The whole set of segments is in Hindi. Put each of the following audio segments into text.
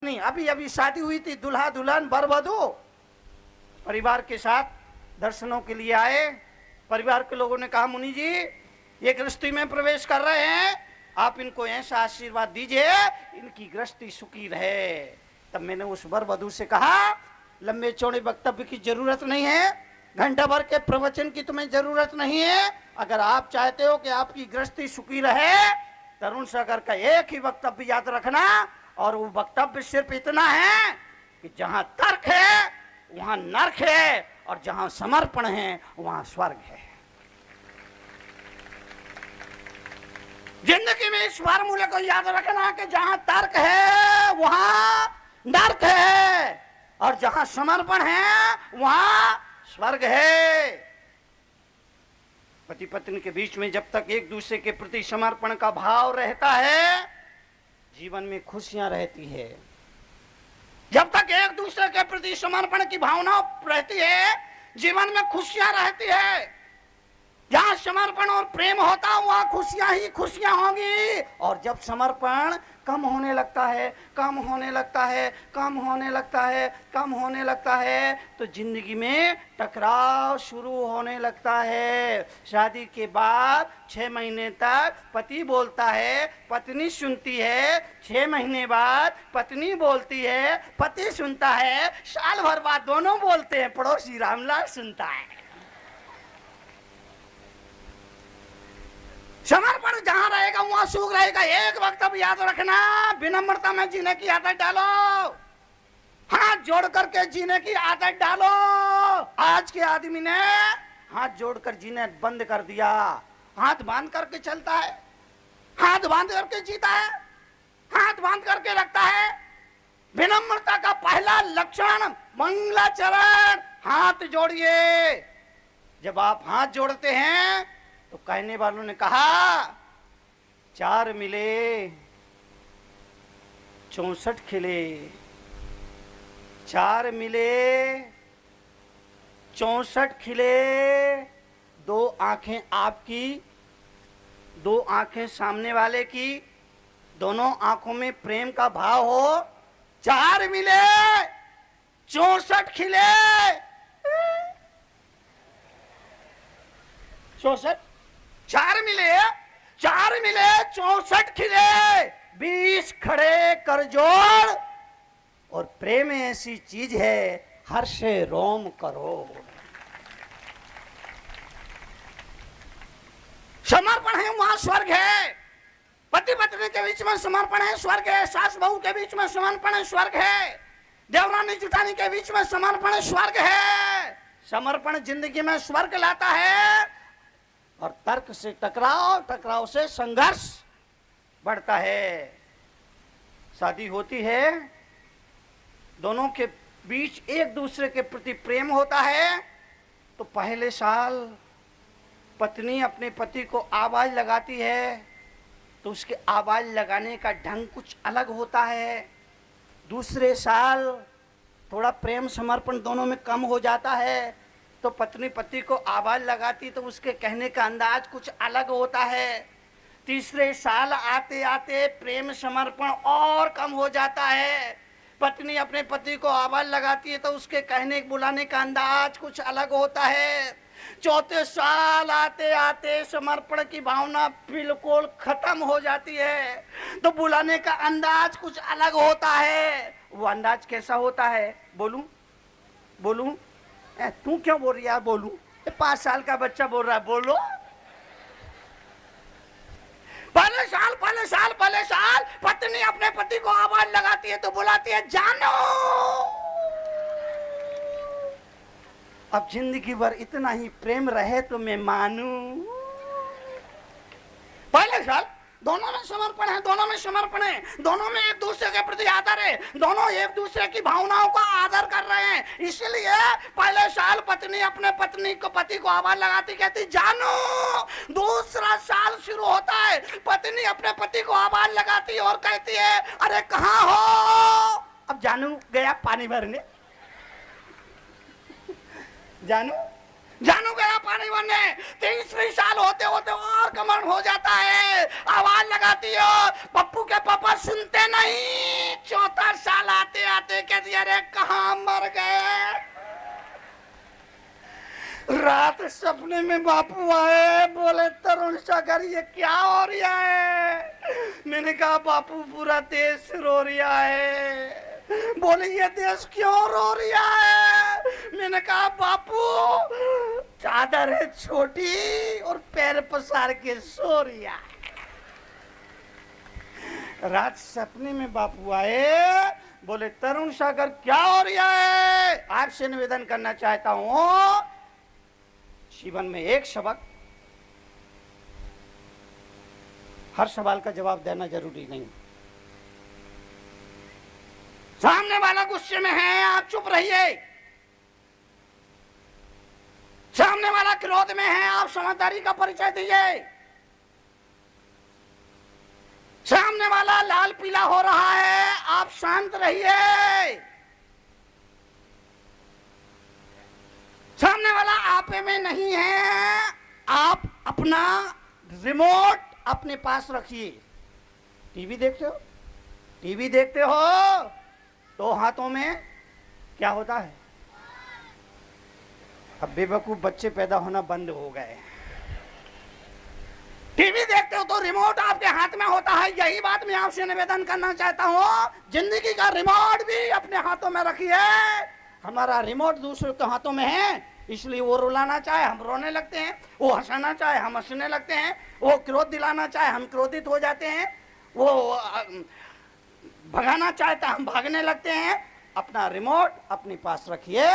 पत्नी, अभी अभी शादी हुई थी, दूल्हा दुल्हन वर वधू परिवार के साथ दर्शनों के लिए आए। परिवार के लोगों ने कहा, मुनि जी ये गृहस्थी में प्रवेश कर रहे हैं, आप इनको ऐसा आशीर्वाद दीजिए इनकी गृहस्थी सुखी रहे। तब मैंने उस वर वधू से कहा, लंबे चौड़े वक्तव्य की जरूरत नहीं है, घंटा भर के प्रवचन की तुम्हें जरूरत नहीं है। अगर आप चाहते हो कि आपकी गृहस्थी सुखी रहे, तरुण सागर का एक ही वक्तव्य याद रखना, और वो वक्तव्य सिर्फ इतना है कि जहां तर्क है वहां नरक है, और जहां समर्पण है वहां स्वर्ग है। जिंदगी में इस फार्मूले को याद रखना कि जहां तर्क है वहां नरक है, और जहां समर्पण है वहां स्वर्ग है। पति पत्नी के बीच में जब तक एक दूसरे के प्रति समर्पण का भाव रहता है, जीवन में खुशियां रहती है। जब तक एक दूसरे के प्रति समर्पण की भावना रहती है, जीवन में खुशियां रहती है। जहां समर्पण और प्रेम होता है वहां खुशियां ही खुशियां होंगी। और जब समर्पण कम होने लगता है, कम होने लगता है, कम होने लगता है, कम होने लगता है, तो जिंदगी में टकराव शुरू होने लगता है। शादी के बाद 6 महीने तक पति बोलता है, पत्नी सुनती है, 6 महीने बाद पत्नी बोलती है, पति सुनता है, साल भर बाद दोनों बोलते हैं, पड़ोसी रामलाल सुनता है। समर्पण जहां रहेगा वहां सुख रहेगा। एक वक्त अब याद रखना, विनम्रता में जीने की आदत डालो, हाथ जोड़ करके जीने की आदत डालो। आज के आदमी ने हाथ जोड़कर जीने बंद कर दिया, हाथ बांध करके चलता है, हाथ बांध करके जीता है, हाथ बांध करके रखता है। विनम्रता का पहला लक्षण मंगलाचरण, हाथ जोड़िए। जब आप हाथ जोड़ते हैं तो कहने वालों ने कहा, 4 मिले 64 खिले, 4 मिले 64 खिले। 2 आंखें आपकी, 2 आंखें सामने वाले की, दोनों आंखों में प्रेम का भाव हो। 4 मिले 64 खिले, 64, 4 मिले 64 खिले, 20 खड़े कर जोड़। और प्रेम ऐसी चीज है, हर्ष रोम करो। समर्पण है वहां स्वर्ग है। पति पत्नी के बीच में समर्पण है, स्वर्ग है। सास बहू के बीच में समर्पण है, स्वर्ग है। देवरानी जुटानी के बीच में समर्पण है, स्वर्ग है। समर्पण जिंदगी में स्वर्ग लाता है। और तर्क से टकराव, टकराव से संघर्ष बढ़ता है। शादी होती है, दोनों के बीच एक दूसरे के प्रति प्रेम होता है, तो पहले साल पत्नी अपने पति को आवाज लगाती है, तो उसके आवाज लगाने का ढंग कुछ अलग होता है। दूसरे साल थोड़ा प्रेम समर्पण दोनों में कम हो जाता है, तो पत्नी पति को आवाज लगाती तो उसके कहने का अंदाज कुछ अलग होता है। तीसरे साल आते आते प्रेम समर्पण और कम हो जाता है। पत्नी अपने पति को आवाज लगाती है तो उसके कहने बुलाने का अंदाज कुछ अलग होता है। चौथे साल आते आते समर्पण की भावना बिल्कुल खत्म हो जाती है, तो बुलाने का अंदाज कुछ अलग होता है। वो अंदाज कैसा होता है? बोलूं बोलूं? तू क्यों बोल रही है? बोलूं? 5 साल का बच्चा बोल रहा है, बोलो। पहले साल पत्नी अपने पति को आवाज लगाती है तो बुलाती है, जानो। अब जिंदगी भर इतना ही प्रेम रहे तो मैं मानूं। पहले साल दोनों में समर्पण है, दोनों में समर्पण है, दोनों में एक दूसरे के प्रति आदर है, दोनों एक दूसरे की भावनाओं का आदर कर रहे हैं। इसलिए पहले साल पत्नी अपने पति को आवाज लगाती, कहती जानो। दूसरा साल शुरू होता है, पत्नी अपने पति को आवाज लगाती और कहती है, अरे कहाँ हो? अब जानू गया पानी भरने, जानू गया पानी भरने। तीसरी साल होते होते और कमर हो जाता है, आवाज लगाती हो, पप्पू के पापा सुनते नहीं। चौथा साल दे के दिया रे, कहां मर गए। रात सपने में बापू आए, बोले तरुण सागर ये क्या हो रहा है। मैंने कहा बापू पूरा देश रो रहा है। बोले ये देश क्यों रो रहा है। मैंने कहा बापू चादर है छोटी और पैर पसार के सो रहा है। रात सपने में बापू आए, बोले तरुण सागर क्या हो रहा है। आपसे निवेदन करना चाहता हूं, जीवन में एक सबक, हर सवाल का जवाब देना जरूरी नहीं। सामने वाला गुस्से में है, आप चुप रहिए। सामने वाला क्रोध में है, आप समझदारी का परिचय दीजिए। सामने वाला लाल पीला हो रहा है, आप शांत रहिए। सामने वाला आपे में नहीं है, आप अपना रिमोट अपने पास रखिए। टीवी देखते हो, टीवी देखते हो तो हाथों में क्या होता है। अब बेवकूफ बच्चे पैदा होना बंद हो गए। टीवी देखते हो तो रिमोट आपके हाथ में होता है। यही बात मैं आपसे निवेदन करना चाहता हूं, जिंदगी का रिमोट भी अपने हाथों में रखिए। हमारा रिमोट दूसरों के हाथों में है, इसलिए वो रुलाना चाहे हम रोने लगते हैं, वो हंसाना चाहे हम हंसने लगते हैं, वो क्रोध दिलाना चाहे हम क्रोधित हो जाते हैं, वो भगाना चाहता हम भागने लगते हैं। अपना रिमोट अपने पास रखिए,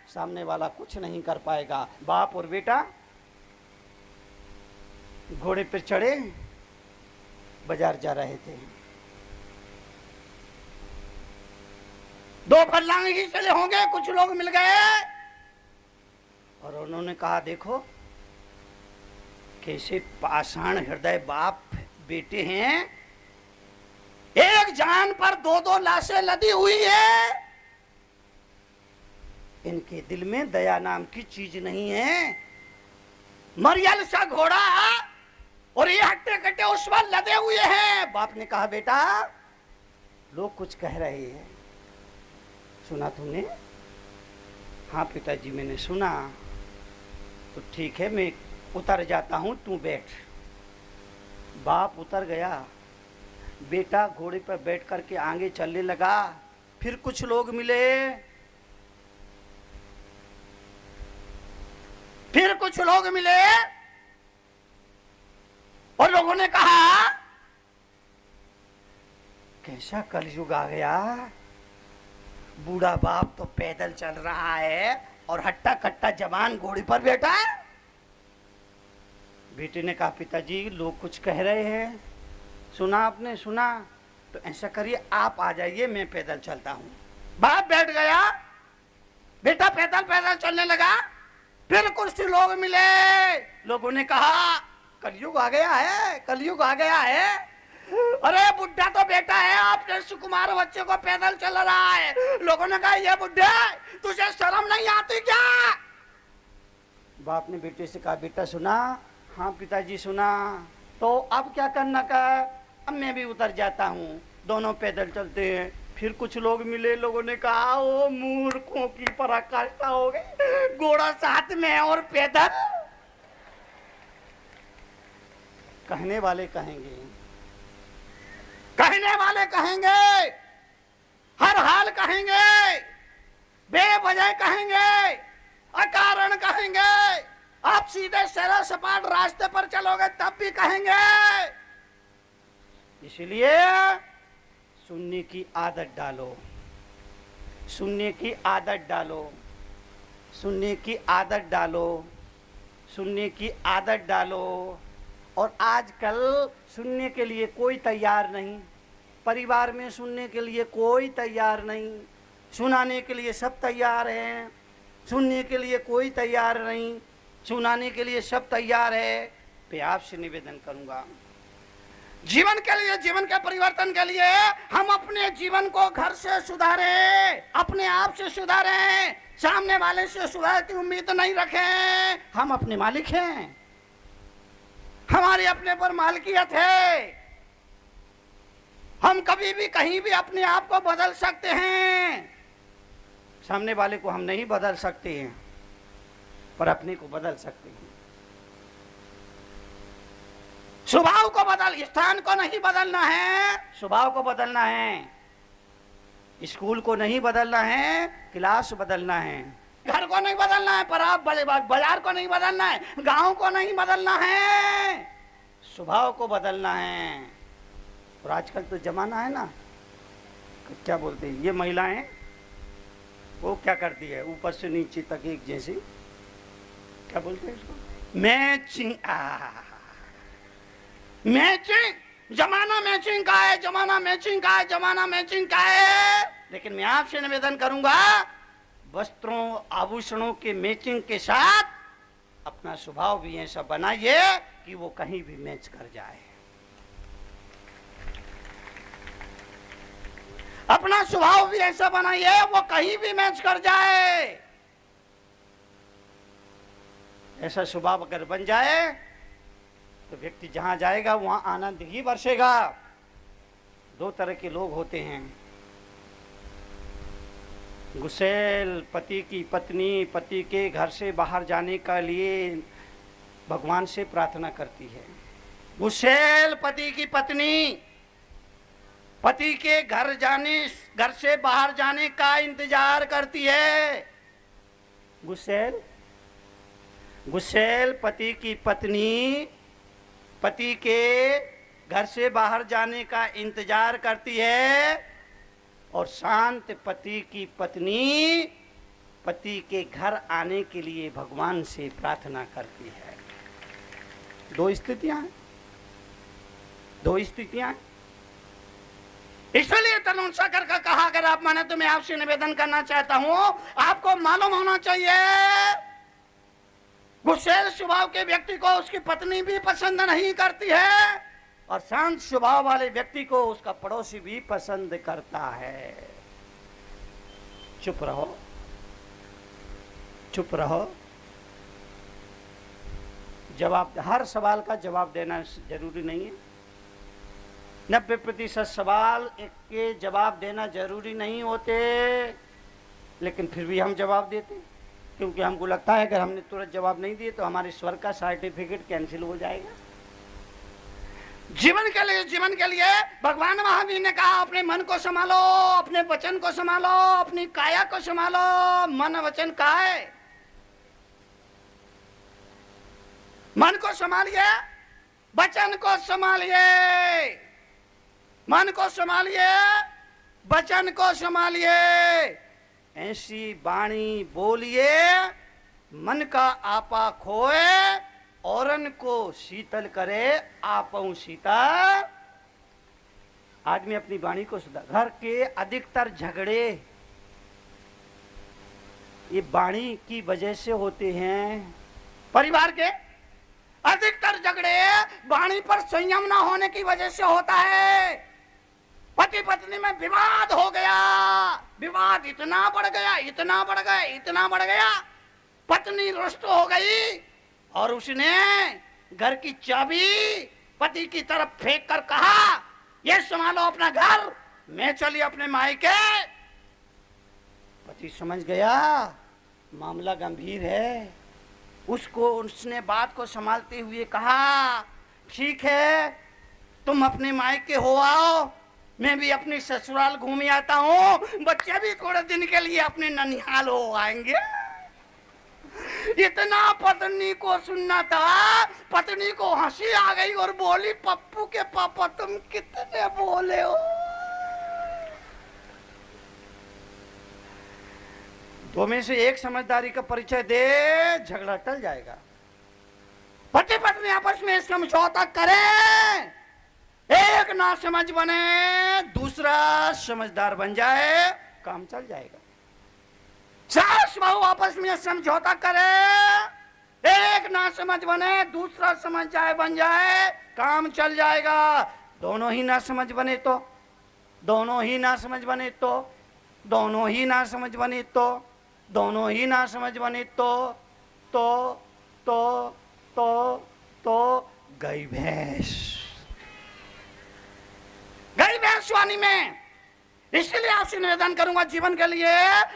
सामने वाला कुछ नहीं कर पाएगा। बाप और बेटा घोड़े पर चढ़े बाजार जा रहे थे। 2 फरलांग ही चले होंगे, कुछ लोग मिल गए और उन्होंने कहा देखो कैसे पाषाण हृदय बाप बेटे हैं, एक जान पर 2-2 लाशें लदी हुई है, इनके दिल में दया नाम की चीज नहीं है। मरियल सा घोड़ा और ये हट्टे कट्टे उस पर लदे हुए हैं। बाप ने कहा बेटा लोग कुछ कह रहे हैं, सुना तुमने। हाँ पिताजी मैंने सुना। तो ठीक है मैं उतर जाता हूं, तू बैठ। बाप उतर गया, बेटा घोड़े पर बैठ करके आगे चलने लगा। फिर कुछ लोग मिले, फिर कुछ लोग मिले और लोगों ने कहा कैसा कलयुग आ गया, बूढ़ा बाप तो पैदल चल रहा है और हट्टा कट्टा जवान घोड़े पर बैठा है। बेटे ने कहा पिताजी लोग कुछ कह रहे हैं, सुना आपने। सुना तो ऐसा करिए आप आ जाइए, मैं पैदल चलता हूं। बाप बैठ गया, बेटा पैदल पैदल चलने लगा। फिर कुछ लोग मिले, लोगों ने कहा कलयुग आ गया है, कलयुग आ गया है। अरे बुढ़ा तो बेटा है, आपके सुकुमार बच्चे को पैदल चल रहा है। लोगों ने कहा ये बुढ़े तुझे शर्म नहीं आती क्या। बाप ने बेटे से कहा बेटा सुना। हाँ पिताजी सुना। तो अब क्या करना का, अब मैं भी उतर जाता हूँ, दोनों पैदल चलते हैं। फिर कुछ लोग मिले, लोगों ने कहा ओ मूर्खों की पराकाष्ठा हो गई, घोड़ा साथ में है और पैदल। कहने वाले कहेंगे, कहने वाले कहेंगे, हर हाल कहेंगे, बेवजह कहेंगे, अकारण कहेंगे। आप सीधे सरल सपाट रास्ते पर चलोगे तब भी कहेंगे। इसलिए सुनने की आदत डालो, सुनने की आदत डालो, सुनने की आदत डालो, सुनने की आदत डालो। और आजकल सुनने के लिए कोई तैयार नहीं, परिवार में सुनने के लिए कोई तैयार नहीं, सुनाने के लिए सब तैयार हैं, सुनने के लिए कोई तैयार नहीं, सुनाने के लिए सब तैयार है। मैं आपसे निवेदन करूंगा जीवन के लिए, जीवन के परिवर्तन के लिए हम अपने जीवन को घर से सुधारें, अपने आप से सुधारें, सामने वाले से सुधार की उम्मीद नहीं रखें। हम अपने मालिक हैं, हमारी अपने पर मालकियत है। हम कभी भी कहीं भी अपने आप को बदल सकते हैं। सामने वाले को हम नहीं बदल सकते हैं, पर अपने को बदल सकते हैं। स्वभाव को बदल, स्थान को नहीं बदलना है, स्वभाव को बदलना है। स्कूल को नहीं बदलना है, क्लास बदलना है। घर को नहीं बदलना है, पर आप बाजार को नहीं बदलना है, गांव को नहीं बदलना है, स्वभाव को बदलना है। और आजकल तो जमाना है ना, क्या बोलते हैं ये महिलाएं, वो क्या करती है, ऊपर से नीचे तक एक जैसी, क्या बोलते हैं इसको, मैचिंग। मैचिंग, जमाना मैचिंग का है, जमाना मैचिंग का है, जमाना मैचिंग का है। लेकिन मैं आपसे निवेदन करूंगा, वस्त्रों आभूषणों के मैचिंग के साथ अपना स्वभाव भी ऐसा बनाइए कि वो कहीं भी मैच कर जाए। अपना स्वभाव भी ऐसा बनाइए वो कहीं भी मैच कर जाए। ऐसा स्वभाव अगर बन जाए तो व्यक्ति जहां जाएगा वहां आनंद ही बरसेगा। दो तरह के लोग होते हैं, गुस्सैल पति की पत्नी पति के घर से बाहर जाने के लिए भगवान से प्रार्थना करती है। गुस्सैल पति की पत्नी पति के घर से बाहर जाने का इंतजार करती है। गुस्सैल पति की पत्नी पति के घर से बाहर जाने का इंतजार करती है, और शांत पति की पत्नी पति के घर आने के लिए भगवान से प्रार्थना करती है। दो स्थितियां हैं, दो स्थितियां हैं। इसलिए तरुण सागर का कहा, अगर आप माने तो मैं आपसे निवेदन करना चाहता हूं, आपको मालूम होना चाहिए गुस्सैल स्वभाव के व्यक्ति को उसकी पत्नी भी पसंद नहीं करती है, और शांत स्वभाव वाले व्यक्ति को उसका पड़ोसी भी पसंद करता है। चुप रहो, चुप रहो। जवाब, हर सवाल का जवाब देना जरूरी नहीं है। 90% सवाल के जवाब देना जरूरी नहीं होते, लेकिन फिर भी हम जवाब देते, क्योंकि हमको लगता है अगर हमने तुरंत जवाब नहीं दिए तो हमारे स्वर का सर्टिफिकेट कैंसिल हो जाएगा। जीवन के लिए भगवान महावीर ने कहा, अपने मन को संभालो, अपने वचन को संभालो, अपनी काया को संभालो। मन वचन काय, मन को संभालिए, वचन को संभालिए, मन को संभालिए, वचन को संभालिए। ऐसी वाणी बोलिए मन का आपा खोए, औरन को शीतल करे आपऊ शीतल। आज मैं अपनी वाणी को सुधार। घर के अधिकतर झगड़े ये वाणी की वजह से होते हैं। परिवार के अधिकतर झगड़े वाणी पर संयम ना होने की वजह से होता है। पति पत्नी में विवाद हो गया, विवाद इतना बढ़ गया, इतना बढ़ गया, इतना बढ़ गया, पत्नी रुष्ट हो गई और उसने घर की चाबी पति की तरफ फेंक कर कहा, ये संभालो अपना घर, मैं चली अपने मायके। पति समझ गया मामला गंभीर है। उसने बात को संभालते हुए कहा, ठीक है तुम अपने मायके हो आओ, मैं भी अपनी ससुराल घूम आता हूँ, बच्चे भी थोड़े दिन के लिए अपने ननिहाल हो आएंगे। इतना पत्नी को सुनना था, पत्नी को हंसी आ गई और बोली, पप्पू के पापा तुम कितने बोले हो। दो में से एक समझदारी का परिचय दे, झगड़ा टल जाएगा। पति पत्नी आपस में समझौता करें, एक ना समझ बने, दूसरा समझदार बन जाए, काम चल जाएगा। सास बहू आपस में समझौता करे, एक ना समझ बने, दूसरा समझ जाए बन जाए, काम चल जाएगा। दोनों ही ना समझ बने तो, दोनों ही ना समझ बने तो, दोनों ही ना समझ बने तो, दोनों ही ना समझ बने तो गई भैंस वानी में। इसलिए आपसे निवेदन करूंगा जीवन के लिए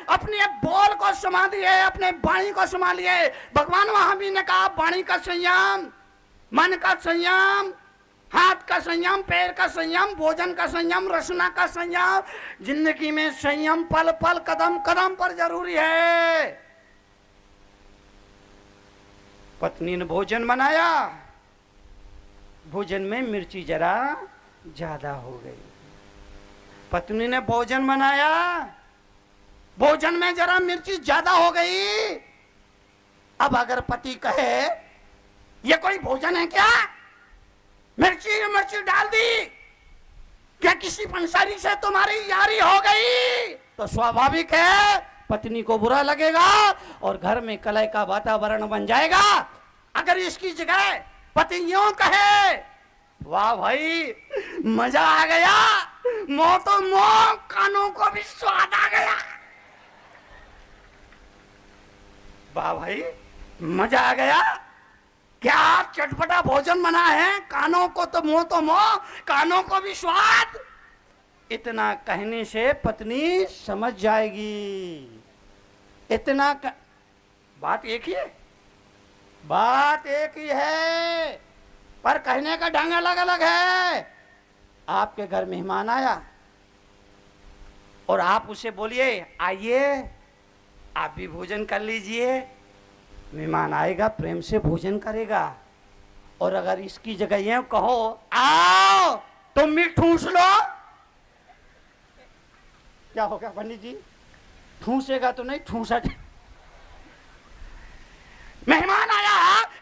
अपने बोल को संभालिए, अपने वाणी को संभालिए। भगवान महावीर ने कहा वाणी का संयम, मन का संयम, हाथ का संयम, पैर का संयम, भोजन का संयम, रसना का संयम। जिंदगी में संयम पल पल कदम कदम पर जरूरी है। पत्नी ने भोजन बनाया, भोजन में मिर्ची जरा ज्यादा हो गई। पत्नी ने भोजन बनाया, भोजन में जरा मिर्ची ज्यादा हो गई। अब अगर पति कहे ये कोई भोजन है क्या, मिर्ची मिर्ची डाल दी, क्या किसी पंसारी से तुम्हारी यारी हो गई, तो स्वाभाविक है पत्नी को बुरा लगेगा और घर में कलह का वातावरण बन जाएगा। अगर इसकी जगह पति यूं कहे वाह भाई मजा आ गया, मोह तो मोह, कानों को भी स्वाद आ गया, वाह भाई मजा आ गया, क्या चटपटा भोजन बना है, कानों को तो मोह, कानों को भी स्वाद। इतना कहने से पत्नी समझ जाएगी। इतना बात एक ही है, बात एक ही है, पर कहने का ढंग अलग अलग है। आपके घर मेहमान आया और आप उसे बोलिए आइए आप भी भोजन कर लीजिए, मेहमान आएगा प्रेम से भोजन करेगा। और अगर इसकी जगह ये कहो आओ तुम भी ठूस लो, क्या होगा पंडित जी, ठूसेगा तो नहीं ठूसा। मेहमान आया,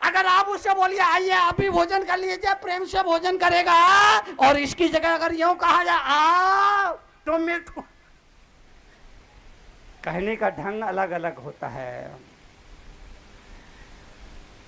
अगर आप उससे बोलिए आइए आप भी भोजन कर लीजिए, प्रेम से भोजन करेगा। और इसकी जगह अगर यूं कहा जाए आओ तुम भी, कहने का ढंग अलग अलग होता है।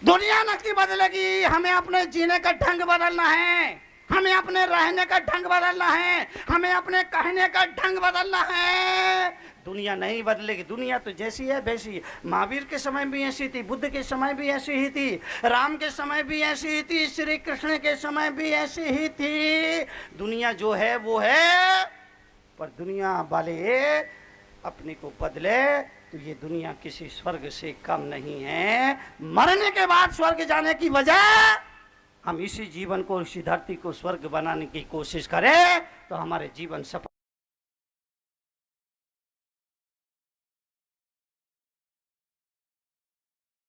दुनिया नक्की बदलेगी, हमें अपने जीने का ढंग बदलना है, हमें अपने रहने का ढंग बदलना है, हमें अपने कहने का ढंग बदलना है। दुनिया नहीं बदलेगी, दुनिया तो जैसी है वैसी। महावीर के समय भी ऐसी थी, बुद्ध के समय भी ऐसी ही थी, राम के समय भी ऐसी ही थी, श्री कृष्ण के समय भी ऐसी ही थी। दुनिया जो है वो है, पर दुनिया वाले अपने को बदले तो ये दुनिया किसी स्वर्ग से कम नहीं है। मरने के बाद स्वर्ग जाने की वजह हम इसी जीवन को, इसी धरती को स्वर्ग बनाने की कोशिश करें तो हमारे जीवन सफल